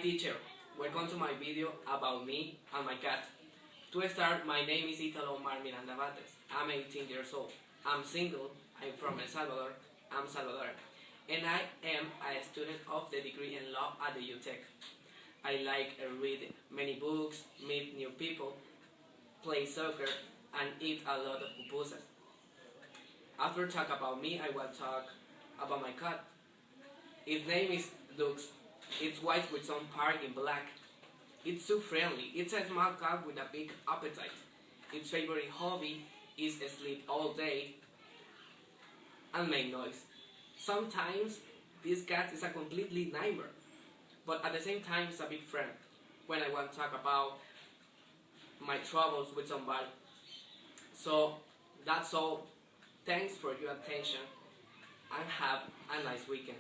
teacher, welcome to my video about me and my cat. To start, my name is Italo Omar Miranda Bates. I'm 18 years old. I'm single, I'm from El Salvador, I'm Salvadoran, and I am a student of the degree in law at the UTEC. I like read many books, meet new people, play soccer, and eat a lot of pupusas. After talk about me, I will talk about my cat. His name is Dux. It's white with some part in black. It's so friendly. It's a small cat with a big appetite. Its favorite hobby is sleep all day and make noise. Sometimes this cat is a completely nightmare, but at the same time it's a big friend when I want to talk about my troubles with somebody. So that's all. Thanks for your attention and have a nice weekend.